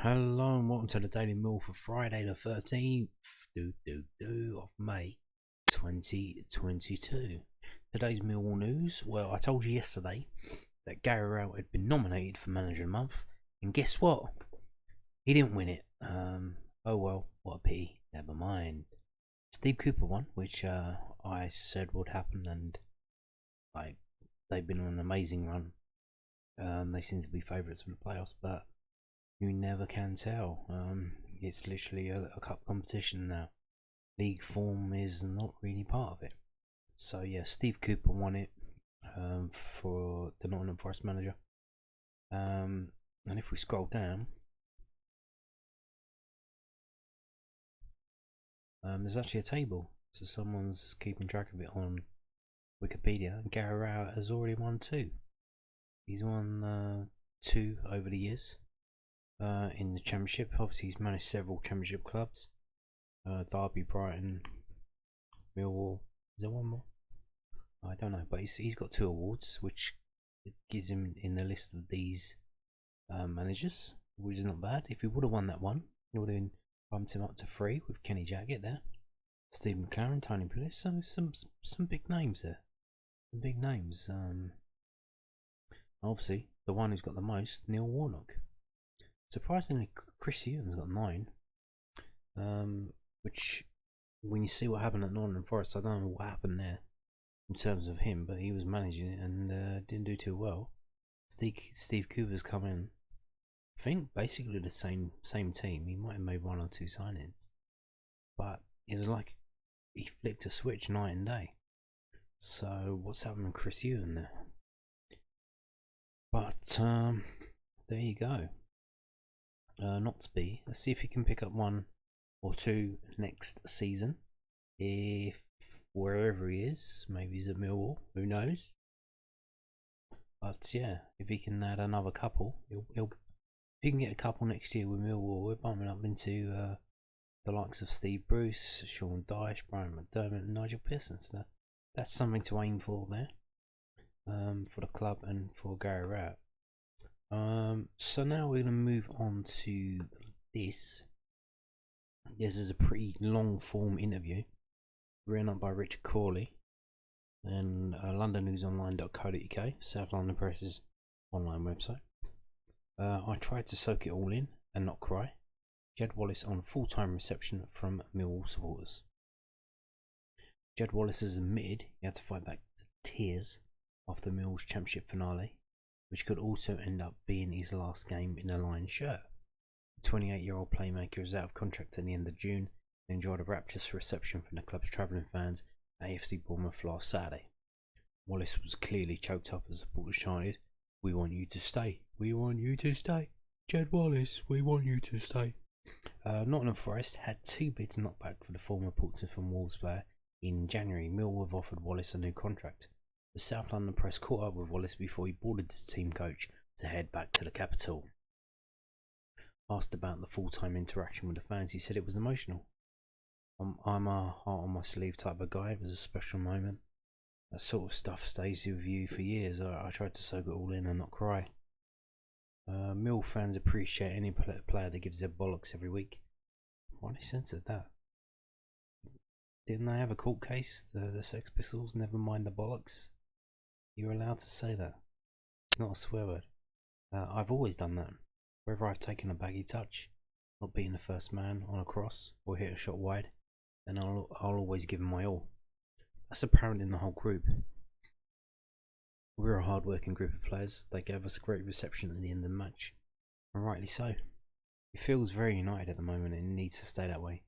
Hello and welcome to the Daily Mill for Friday the 13th of May 2022. Today's Millwall news. Well, I told you yesterday that Gary Rowett had been nominated for Manager of the Month, and guess what? He didn't win it. Oh well, what a pity. Never mind. Steve Cooper won, which I said would happen, and they've been on an amazing run. They seem to be favourites for the playoffs, but you never can tell. It's literally a cup competition now. League form is not really part of it. So yeah, Steve Cooper won it for the Nottingham Forest manager. And if we scroll down, there's actually a table. So someone's keeping track of it on Wikipedia. And Gary Rowett has already won 2. He's won 2 over the years. In the Championship, obviously he's managed several Championship clubs. Derby, Brighton, Millwall. Is there one more? I don't know, but he's got 2 awards, which gives him in the list of these managers, which is not bad. If he would have won that one, it would have bumped him up to 3 with Kenny Jaggett there, Steve McLaren, Tony Pulis. So some big names there. Some big names. Obviously, the one who's got the most, Neil Warnock. Surprisingly, Chris Hughton's got 9, which when you see what happened at Nottingham Forest, I don't know what happened there in terms of him, but he was managing it and didn't do too well. Steve Cooper's come in, I think basically the same team. He might have made 1 or 2 signings, but it was like he flicked a switch night and day. So what's happening with Chris Hughton there? But there you go. Not to be. Let's see if he can pick up 1 or 2 next season. If wherever he is, maybe he's at Millwall, who knows? But yeah, if he can add another couple, if he can get a couple next year with Millwall, we're bumping up into the likes of Steve Bruce, Sean Dyche, Brian McDermott, and Nigel Pearson. So that's something to aim for there, for the club and for Gary Rowett. So now we're going to move on to this. This is a pretty long form interview written up by Richard Corley and londonnewsonline.co.uk, South London Press's online website. I tried to soak it all in and not cry. Jed Wallace on full-time reception from Millwall supporters. Jed Wallace has admitted he had to fight back the tears after Millwall's championship finale, which could also end up being his last game in a Lions shirt. The 28-year-old playmaker is out of contract at the end of June and enjoyed a rapturous reception from the club's travelling fans at AFC Bournemouth last Saturday. Wallace was clearly choked up as supporters chanted, "We want you to stay, we want you to stay, Jed Wallace, we want you to stay." Nottingham Forest had 2 bids knocked back for the former Portsmouth and Wolves player. In January, Millwall have offered Wallace a new contract. The South London Press caught up with Wallace before he boarded the team coach to head back to the capital. Asked about the full-time interaction with the fans, he said it was emotional. I'm a heart on my sleeve type of guy. It was a special moment. That sort of stuff stays with you for years. I tried to soak it all in and not cry. Mill fans appreciate any player that gives their bollocks every week. Why they censored that? Didn't they have a court case? The Sex Pistols, never mind the bollocks. You're allowed to say that. It's not a swear word. I've always done that. Whether I've taken a baggy touch, not being the first man on a cross, or hit a shot wide, then I'll always give them my all. That's apparent in the whole group. We're a hard-working group of players. They gave us a great reception at the end of the match, and rightly so. It feels very united at the moment and it needs to stay that way.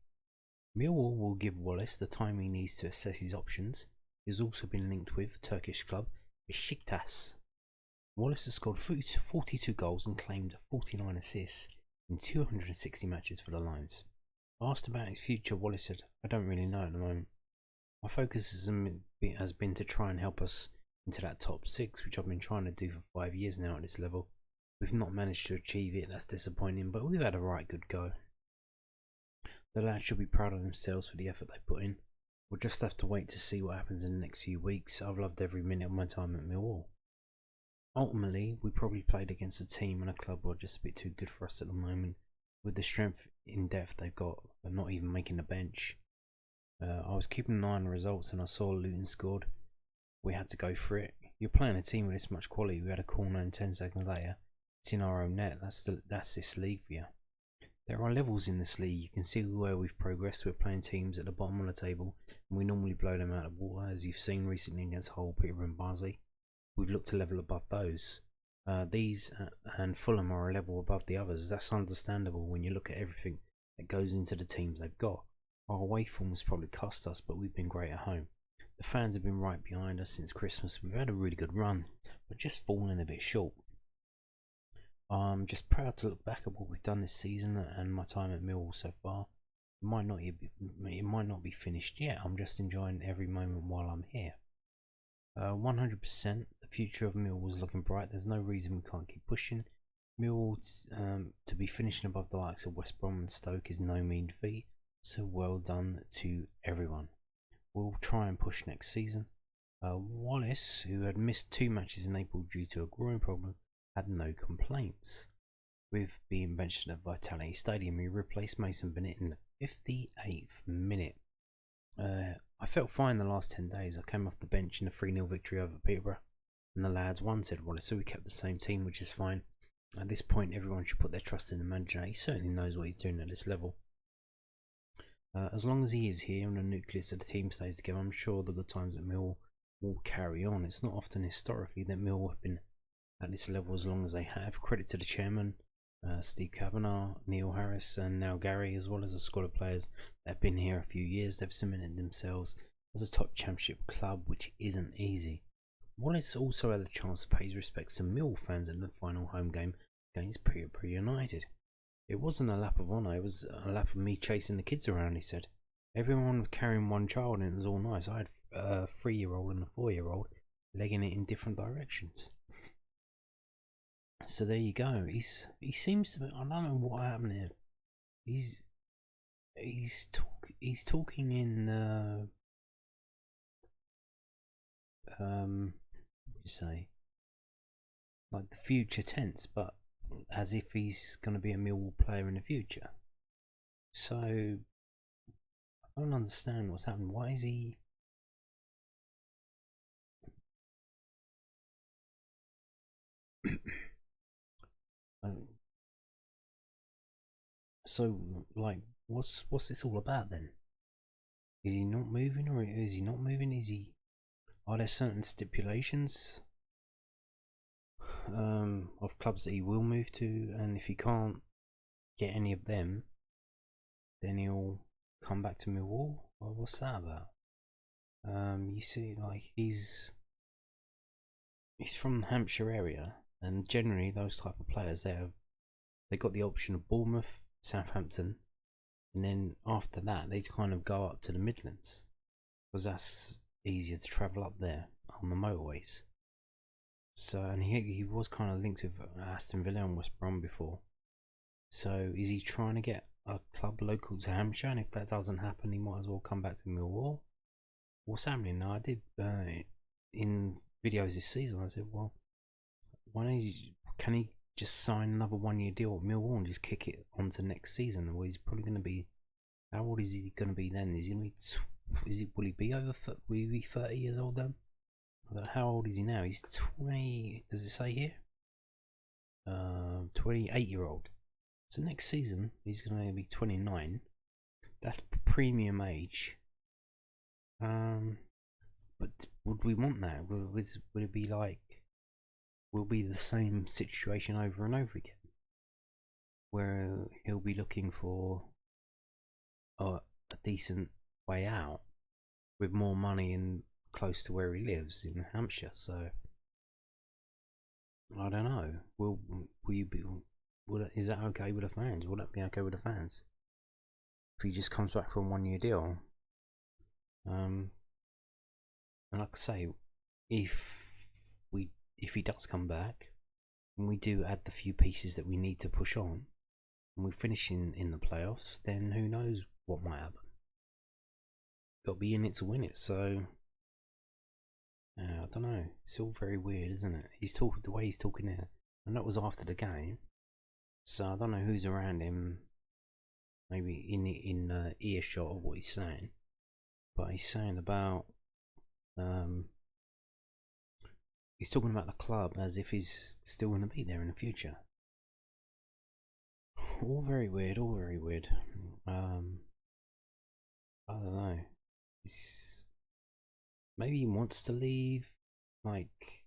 Millwall will give Wallace the time he needs to assess his options. He has also been linked with Turkish club Besiktas. Wallace has scored 42 goals and claimed 49 assists in 260 matches for the Lions. Asked about his future, Wallace said, "I don't really know at the moment. My focus has been to try and help us into that top 6, which I've been trying to do for 5 years now at this level. We've not managed to achieve it, that's disappointing, but we've had a right good go. The lads should be proud of themselves for the effort they put in. We'll just have to wait to see what happens in the next few weeks. I've loved every minute of my time at Millwall. Ultimately, we probably played against a team and a club who are just a bit too good for us at the moment. with the strength in depth they've got, they're not even making the bench. I was keeping an eye on the results and I saw Luton scored. We had to go for it. You're playing a team with this much quality. We had a corner and 10 seconds later, it's in our own net. That's this league for you. There are levels in this league. You can see where we've progressed. We're playing teams at the bottom of the table, and we normally blow them out of water, as you've seen recently against Hull, Peterborough and Barnsley. We've looked to level above those. These and Fulham are a level above the others. That's understandable when you look at everything that goes into the teams they've got. Our away form has probably cost us, but we've been great at home. The fans have been right behind us since Christmas. We've had a really good run, but just fallen a bit short. I'm just proud to look back at what we've done this season and my time at Millwall so far. It might not be finished yet. I'm just enjoying every moment while I'm here. 100%, the future of Millwall is looking bright. There's no reason we can't keep pushing. Millwall to be finishing above the likes of West Brom and Stoke is no mean feat. So well done to everyone. We'll try and push next season. Wallace, who had missed 2 matches in April due to a groin problem, had no complaints. With being benched at Vitality Stadium, he replaced Mason Bennett in the 58th minute. I felt fine the last 10 days. I came off the bench in a 3-0 victory over Peterborough, and the lads won, said Wallace, so we kept the same team, which is fine. At this point, everyone should put their trust in the manager. He certainly knows what he's doing at this level. As long as he is here and the nucleus of the team stays together, I'm sure the good times at Millwall will carry on. It's not often historically that Millwall have been at this level as long as they have. Credit to the chairman, Steve Kavanagh, Neil Harris and now Gary, as well as a squad of players that have been here a few years. They've cemented themselves as a top championship club, which isn't easy. Wallace also had the chance to pay his respects to Millwall fans in the final home game against Peterborough United. It wasn't a lap of honour, it was a lap of me chasing the kids around, he said. Everyone was carrying one child and it was all nice. I had a 3-year-old and a 4-year-old legging it in different directions. So there you go. He seems to be, I don't know what happened here. He's talking in what do you say? Like the future tense, but as if he's going to be a Millwall player in the future. So I don't understand what's happened. Why is he? So like, what's this all about then? Is he not moving, or is he not moving? Are there certain stipulations of clubs that he will move to, and if he can't get any of them, then he'll come back to Millwall? Well, what's that about? You see, like he's from the Hampshire area, and generally those type of players they got the option of Bournemouth, Southampton, and then after that they kind of go up to the Midlands because that's easier to travel up there on the motorways. So, and he was kind of linked with Aston Villa and West Brom before. So is he trying to get a club local to Hampshire? And if that doesn't happen, he might as well come back to Millwall. What's happening now? I did in videos this season. I said, well, can he just sign another 1-year deal at Millwall and just kick it on to next season? Well, he's probably going to be. How old is he going to be then? Is he going to be? Will he be over? Will he be 30 years old then? How old is he now? He's 20. Does it say here? 28-year-old. So next season he's going to be 29. That's premium age. But would we want that? Would it be like? Will be the same situation over and over again, where he'll be looking for a decent way out with more money and close to where he lives in Hampshire. So I don't know. Will you be? Is that okay with the fans? Will that be okay with the fans if he just comes back for a 1-year deal? And like I say, if he does come back and we do add the few pieces that we need to push on and we finish in the playoffs, then who knows what might happen. Got to be in it to win it. So I don't know. It's all very weird, isn't it? The way he's talking there, and that was after the game. So I don't know who's around him maybe in earshot of what he's saying, but he's saying about he's talking about the club as if he's still going to be there in the future. All very weird. All very weird. I don't know. Maybe he wants to leave. Like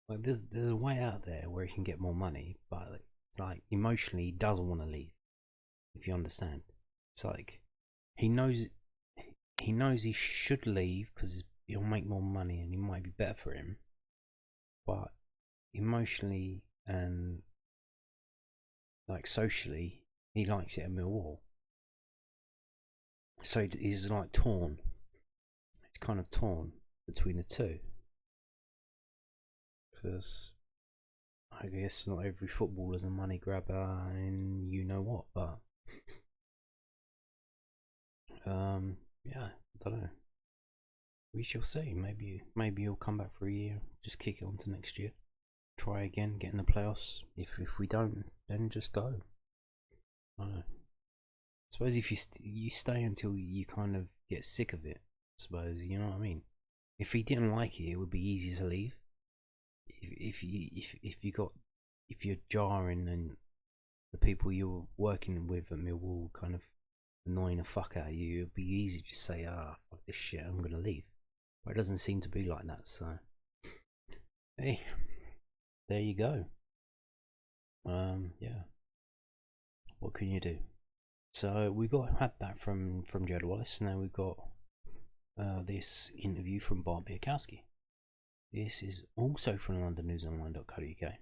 there's a way out there where he can get more money, but it's like emotionally he doesn't want to leave. If you understand, it's like he knows he should leave because he'll make more money and it might be better for him, but emotionally and like socially he likes it at Millwall, so he's like torn. It's kind of torn between the two because I guess not every footballer's a money grabber and you know what, but yeah, I don't know. We shall see. Maybe he'll come back for a year, just kick it on to next year, try again, get in the playoffs. If we don't, then just go. I don't know. I suppose if you stay until you kind of get sick of it, I suppose, you know what I mean. If he didn't like it, it would be easy to leave. If you're jarring and the people you're working with at Millwall kind of annoying the fuck out of you, it'd be easy to say, fuck this shit, I'm gonna leave. But it doesn't seem to be like that, so hey, there you go. Yeah. What can you do? So we had that from Jed Wallace. Now we've got this interview from Bart Bialkowski. This is also from LondonNewsOnline.co.uk.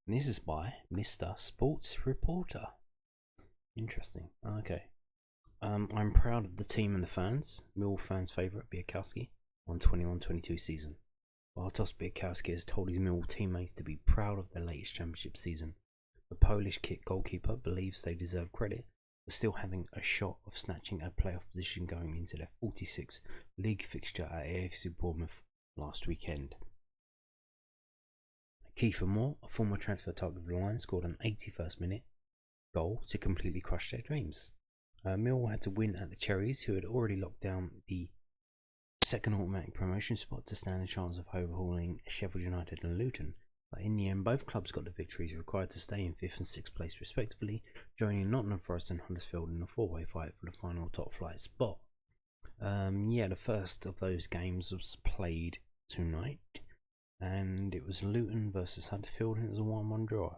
And this is by Mr. Sports Reporter. Interesting. Okay. I'm proud of the team and the fans. Millwall fans' favourite Bialkowski on 21-22 season. Bartosz Bialkowski has told his Millwall teammates to be proud of their latest championship season. The Polish kit goalkeeper believes they deserve credit for still having a shot of snatching a playoff position going into their 46th league fixture at AFC Bournemouth last weekend. Kiefer Moore, a former transfer target of the Lions, scored an 81st minute goal to completely crush their dreams. Millwall had to win at the Cherries, who had already locked down the second automatic promotion spot to stand a chance of overhauling Sheffield United and Luton. But in the end, both clubs got the victories required to stay in 5th and 6th place respectively, joining Nottingham Forest and Huddersfield in a four-way fight for the final top flight spot. The first of those games was played tonight, and it was Luton versus Huddersfield, and it was a 1-1 draw.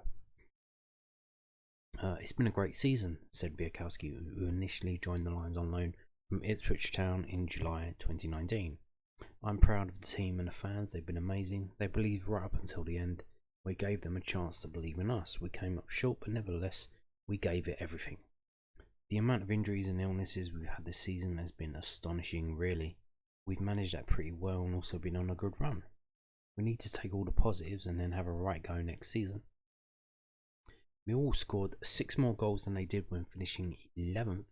It's been a great season, said Bialkowski, who initially joined the Lions on loan from Ipswich Town in July 2019. I'm proud of the team and the fans. They've been amazing. They believed right up until the end. We gave them a chance to believe in us. We came up short, but nevertheless, we gave it everything. The amount of injuries and illnesses we've had this season has been astonishing, really. We've managed that pretty well and also been on a good run. We need to take all the positives and then have a right go next season. We all scored 6 more goals than they did when finishing 11th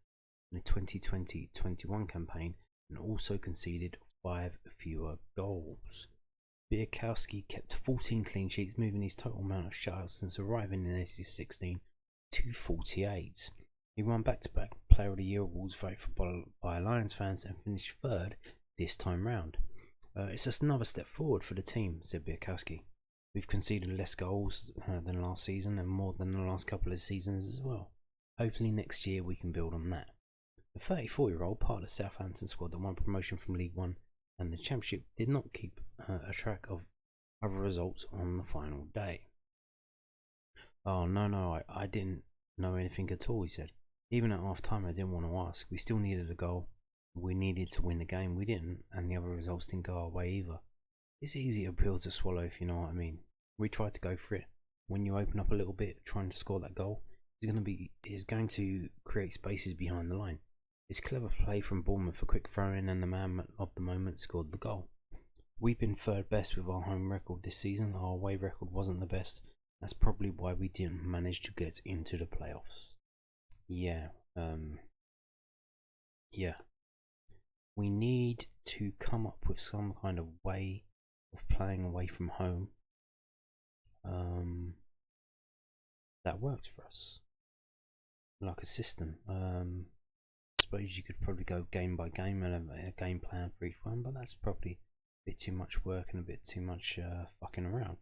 in the 2020-21 campaign, and also conceded 5 fewer goals. Bialkowski kept 14 clean sheets, moving his total amount of shutouts since arriving in AC16 to 48. He won back-to-back Player of the Year awards voted for by Lions fans and finished 3rd this time round. It's just another step forward for the team, said Bialkowski. We've conceded less goals than last season and more than the last couple of seasons as well. Hopefully next year we can build on that. The 34-year-old, part of the Southampton squad that won promotion from League One and the Championship, did not keep a track of other results on the final day. Oh, no, I didn't know anything at all, he said. Even at half-time I didn't want to ask. We still needed a goal. We needed to win the game. We didn't, and the other results didn't go our way either. It's easy a pill to swallow, if you know what I mean. We tried to go for it. When you open up a little bit trying to score that goal, it's going to create spaces behind the line. It's clever play from Bournemouth, a quick throw-in, and the man of the moment scored the goal. We've been 3rd best with our home record this season. Our away record wasn't the best. That's probably why we didn't manage to get into the playoffs. Yeah. We need to come up with some kind of way of playing away from home that works for us. like a system. I suppose you could probably go game by game and have a game plan for each one, but that's probably a bit too much work and a bit too much fucking around.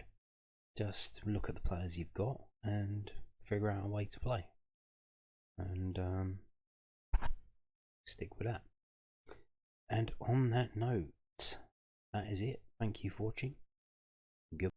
Just look at the players you've got and figure out a way to play, and stick with that. And on that note, that is it. Thank you for watching. Goodbye.